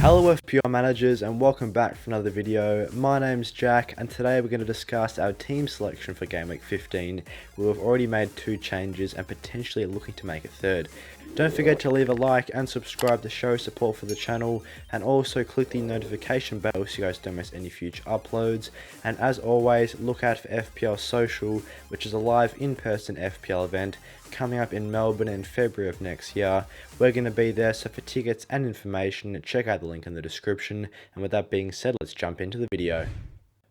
Hello FPL managers and welcome back for another video. My name's Jack and today we're going to discuss our team selection for Game Week 15. We've already made 2 changes and potentially looking to make a third. Don't forget to leave a like and subscribe to show support for the channel, and also click the notification bell so you guys don't miss any future uploads. And as always, look out for FPL Social, which is a live in-person FPL event coming up in Melbourne in February of next year. We're going to be there, so for tickets and information, check out the link in the description. And with that being said, let's jump into the video.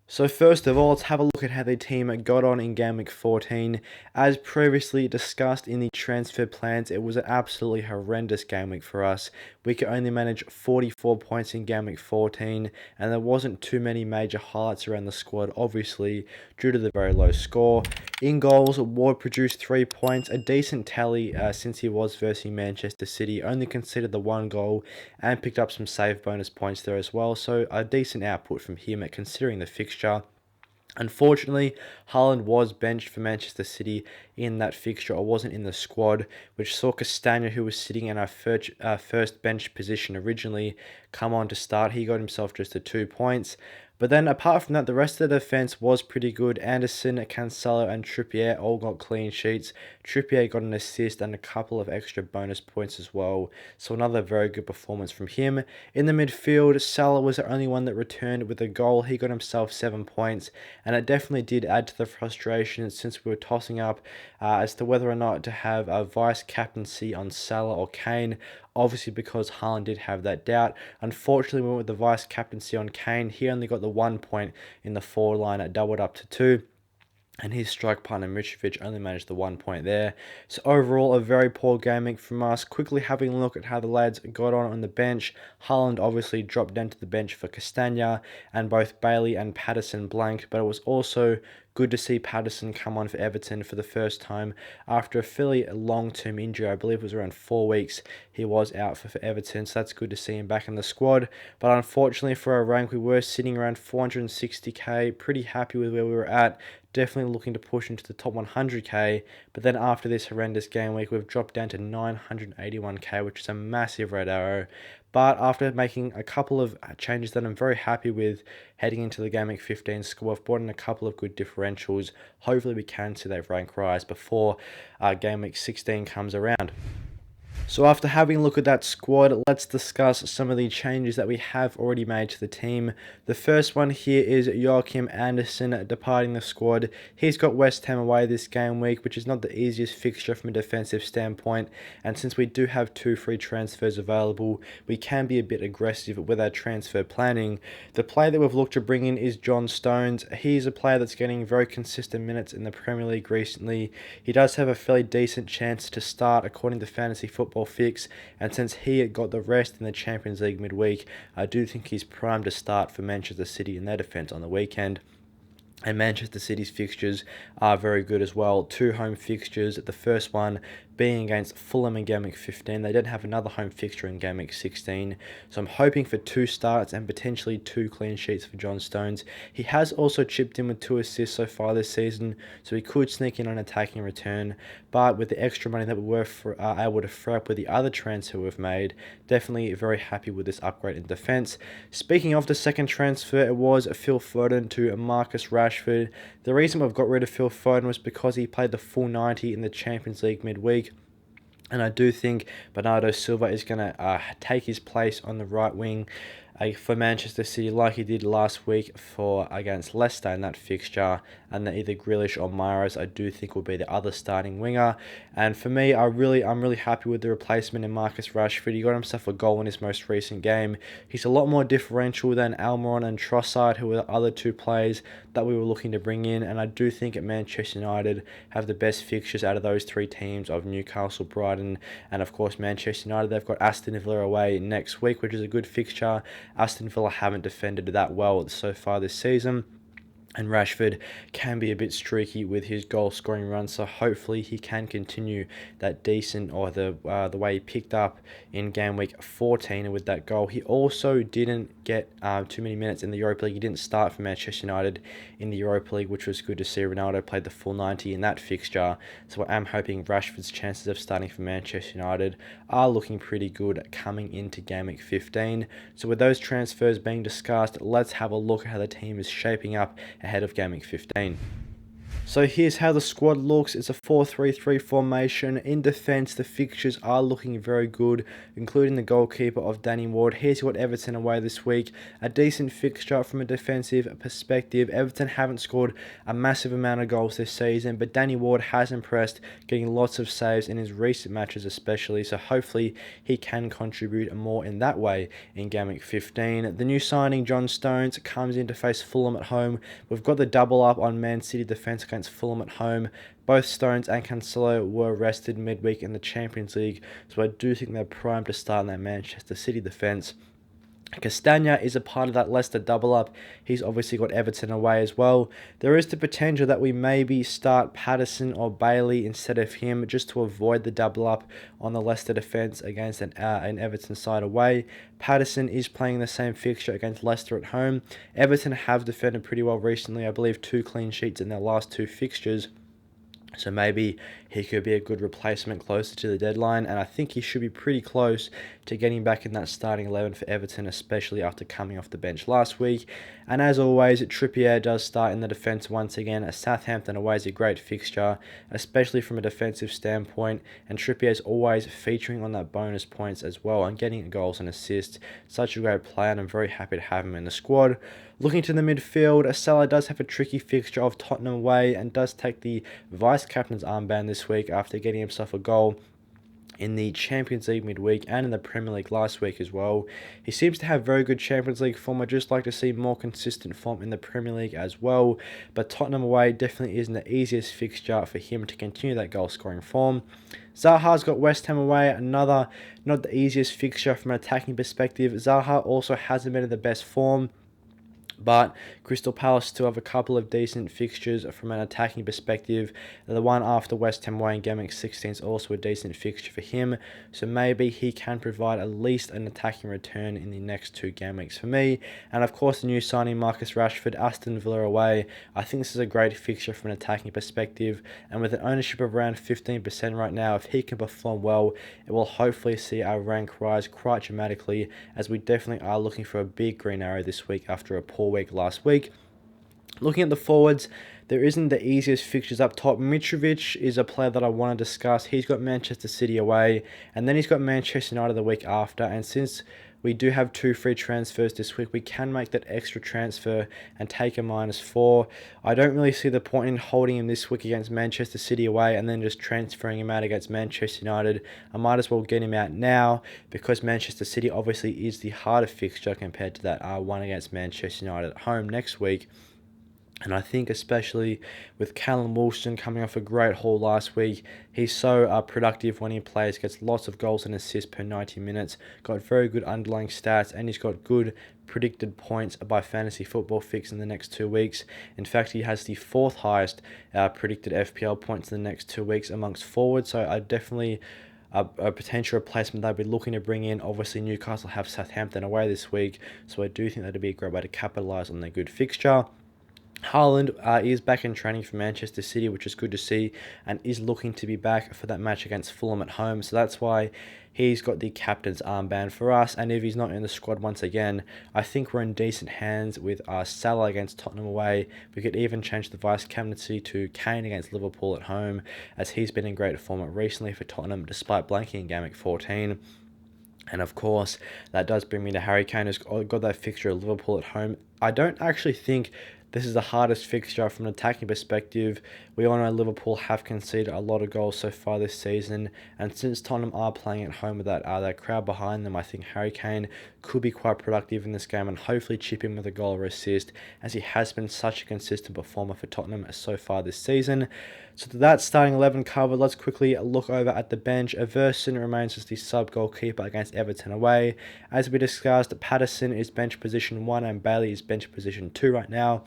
So first of all, let's have a look at how the team got on in Game Week 14. As previously discussed in the transfer plans, it was an absolutely horrendous game week for us. We could only manage 44 points in Game Week 14, and there wasn't too many major highlights around the squad, obviously, due to the very low score. In goals, Ward produced 3 points, a decent tally since he was versus Manchester City, only conceded the 1 goal and picked up some save bonus points there as well, so a decent output from him considering the fixture. Unfortunately, Haaland was benched for Manchester City in that fixture, or wasn't in the squad, which saw Castagna, who was sitting in our first bench position originally, come on to start. He got himself just the 2 points. But then apart from that, the rest of the defence was pretty good. Anderson, Cancelo and Trippier all got clean sheets. Trippier got an assist and a couple of extra bonus points as well. So another very good performance from him. In the midfield, Salah was the only one that returned with a goal. He got himself 7 points. And it definitely did add to the frustration since we were tossing up as to whether or not to have a vice captaincy on Salah or Kane. Obviously, because Haaland did have that doubt. Unfortunately, we went with the vice captaincy on Kane. He only got the 1 point in the forward line. It doubled up to 2. And his strike partner Mitrovic only managed the 1 point there. So overall, a very poor gaming from us. Quickly having a look at how the lads got on the bench. Haaland obviously dropped down to the bench for Castagna, and both Bailey and Patterson blanked. But it was also good to see Patterson come on for Everton for the first time after a fairly long-term injury. I believe it was around 4 weeks he was out for Everton, so that's good to see him back in the squad. But unfortunately for our rank, we were sitting around 460k, pretty happy with where we were at. Definitely looking to push into the top 100k, but then after this horrendous game week, we've dropped down to 981k, which is a massive red arrow. But after making a couple of changes that I'm very happy with heading into the Game Week 15 score, I've brought in a couple of good differentials. Hopefully we can see that rank rise before Game Week 16 comes around. So after having a look at that squad, let's discuss some of the changes that we have already made to the team. The first one here is Joachim Andersen departing the squad. He's got West Ham away this game week, which is not the easiest fixture from a defensive standpoint. And since we do have 2 free transfers available, we can be a bit aggressive with our transfer planning. The player that we've looked to bring in is John Stones. He's a player that's getting very consistent minutes in the Premier League recently. He does have a fairly decent chance to start according to Fantasy Football Fix, and since he got the rest in the Champions League midweek, I do think he's primed to start for Manchester City in their defence on the weekend. And Manchester City's fixtures are very good as well. 2 home fixtures, the first one being against Fulham in Game Week 15. They didn't have another home fixture in Game Week 16. So I'm hoping for 2 starts and potentially 2 clean sheets for John Stones. He has also chipped in with 2 assists so far this season, so he could sneak in an attacking return. But with the extra money that we were able to free up with the other transfer we've made, definitely very happy with this upgrade in defence. Speaking of the second transfer, it was Phil Foden to Marcus Rashford. The reason we've got rid of Phil Foden was because he played the full 90 in the Champions League midweek. And I do think Bernardo Silva is going to take his place on the right wing for Manchester City, like he did last week against Leicester in that fixture, and that either Grealish or Mahrez I do think will be the other starting winger. And for me, I'm really happy with the replacement in Marcus Rashford. He got himself a goal in his most recent game. He's a lot more differential than Almiron and Trossard, who were the other 2 players that we were looking to bring in. And I do think at Manchester United have the best fixtures out of those 3 teams of Newcastle, Brighton, and of course Manchester United. They've got Aston Villa away next week, which is a good fixture. Aston Villa haven't defended that well so far this season. And Rashford can be a bit streaky with his goal scoring run, so hopefully he can continue that decent, or the way he picked up in game week 14 with that goal. He also didn't get too many minutes in the Europa League. He didn't start for Manchester United in the Europa League, which was good to see. Ronaldo played the full 90 in that fixture, so I'm hoping Rashford's chances of starting for Manchester United are looking pretty good coming into game week 15. So with those transfers being discussed, let's have a look at how the team is shaping up ahead of game week 15. So here's how the squad looks. It's a 4-3-3 formation. In defence, the fixtures are looking very good, including the goalkeeper of Danny Ward. Here's got Everton away this week. A decent fixture from a defensive perspective. Everton haven't scored a massive amount of goals this season, but Danny Ward has impressed, getting lots of saves in his recent matches especially, so hopefully he can contribute more in that way in game week 15. The new signing, John Stones, comes in to face Fulham at home. We've got the double up on Man City defence against Fulham at home. Both Stones and Cancelo were rested midweek in the Champions League, so I do think they're primed to start in that Manchester City defence. Castagna is a part of that Leicester double up. He's obviously got Everton away as well. There is the potential that we maybe start Patterson or Bailey instead of him, just to avoid the double up on the Leicester defence against an Everton side away. Patterson is playing the same fixture against Leicester at home. Everton have defended pretty well recently. I believe 2 clean sheets in their last 2 fixtures. So maybe he could be a good replacement closer to the deadline, and I think he should be pretty close to getting back in that starting 11 for Everton, especially after coming off the bench last week. And as always, Trippier does start in the defence once again. A Southampton away is a great fixture, especially from a defensive standpoint, and Trippier is always featuring on that bonus points as well and getting goals and assists. Such a great player, and I'm very happy to have him in the squad. Looking to the midfield, Salah does have a tricky fixture of Tottenham away and does take the vice-captain's armband this week after getting himself a goal in the Champions League midweek and in the Premier League last week as well. He seems to have very good Champions League form. I'd just like to see more consistent form in the Premier League as well. But Tottenham away definitely isn't the easiest fixture for him to continue that goal-scoring form. Zaha's got West Ham away, another not the easiest fixture from an attacking perspective. Zaha also hasn't been in the best form, but Crystal Palace still have a couple of decent fixtures from an attacking perspective. The one after West Ham away in game week 16 is also a decent fixture for him, so maybe he can provide at least an attacking return in the next 2 game weeks for me. And of course, the new signing Marcus Rashford, Aston Villa away. I think this is a great fixture from an attacking perspective, and with an ownership of around 15% right now, if he can perform well, it will hopefully see our rank rise quite dramatically, as we definitely are looking for a big green arrow this week after a poor week last week. Looking at the forwards, there isn't the easiest fixtures up top. Mitrovic is a player that I want to discuss. He's got Manchester City away, and then he's got Manchester United the week after. And since we do have 2 free transfers this week, we can make that extra transfer and take a -4. I don't really see the point in holding him this week against Manchester City away and then just transferring him out against Manchester United. I might as well get him out now, because Manchester City obviously is the harder fixture compared to that one against Manchester United at home next week. And I think especially with Callum Wilson coming off a great haul last week, he's so productive when he plays, gets lots of goals and assists per 90 minutes, got very good underlying stats, and he's got good predicted points by Fantasy Football Fix in the next 2 weeks. In fact, he has the 4th highest predicted FPL points in the next 2 weeks amongst forwards, so I definitely a potential replacement that I'd be looking to bring in. Obviously, Newcastle have Southampton away this week, so I do think that'd be a great way to capitalise on their good fixture. Haaland is back in training for Manchester City, which is good to see, and is looking to be back for that match against Fulham at home. So that's why he's got the captain's armband for us. And if he's not in the squad once again, I think we're in decent hands with Salah against Tottenham away. We could even change the vice-captaincy to Kane against Liverpool at home, as he's been in great form recently for Tottenham despite blanking in game week 14. And of course, that does bring me to Harry Kane, who's got that fixture of Liverpool at home. I don't actually think this is the hardest fixture from an attacking perspective. We all know Liverpool have conceded a lot of goals so far this season, and since Tottenham are playing at home with that crowd behind them, I think Harry Kane could be quite productive in this game and hopefully chip in with a goal or assist, as he has been such a consistent performer for Tottenham so far this season. So to that starting 11 covered, let's quickly look over at the bench. Everson remains as the sub-goalkeeper against Everton away. As we discussed, Patterson is bench position 1 and Bailey is bench position 2 right now.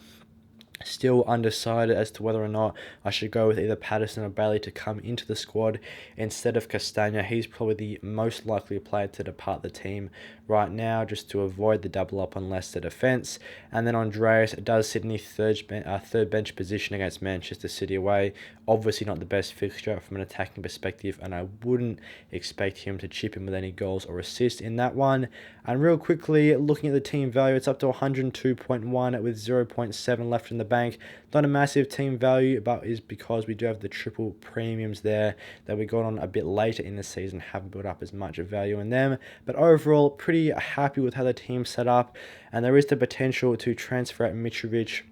Still undecided as to whether or not I should go with either Patterson or Bailey to come into the squad instead of Castagna. He's probably the most likely player to depart the team right now, just to avoid the double up on Leicester defence. And then Andreas does sit in the third bench position against Manchester City away. Obviously not the best fixture from an attacking perspective, and I wouldn't expect him to chip in with any goals or assists in that one. And real quickly, looking at the team value, it's up to 102.1 with 0.7 left in the bank. Not a massive team value, but is because we do have the triple premiums there that we got on a bit later in the season, haven't built up as much value in them. But overall, pretty happy with how the team's set up, and there is the potential to transfer out Mitrovic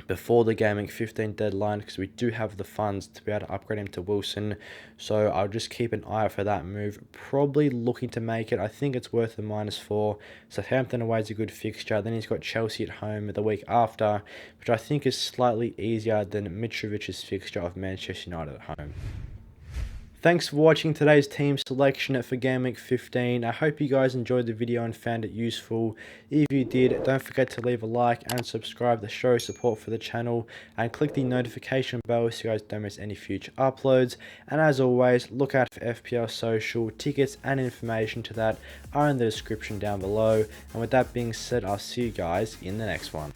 before the Game Week 15 deadline, because we do have the funds to be able to upgrade him to Wilson. So I'll just keep an eye out for that move. Probably looking to make it. I think it's worth the -4. Southampton away is a good fixture. Then he's got Chelsea at home the week after, which I think is slightly easier than Mitrovic's fixture of Manchester United at home. Thanks for watching today's team selection for Game Week 15. I hope you guys enjoyed the video and found it useful. If you did, don't forget to leave a like and subscribe to show support for the channel, and click the notification bell so you guys don't miss any future uploads. And as always, look out for FPL Social. Tickets and information to that are in the description down below. And with that being said, I'll see you guys in the next one.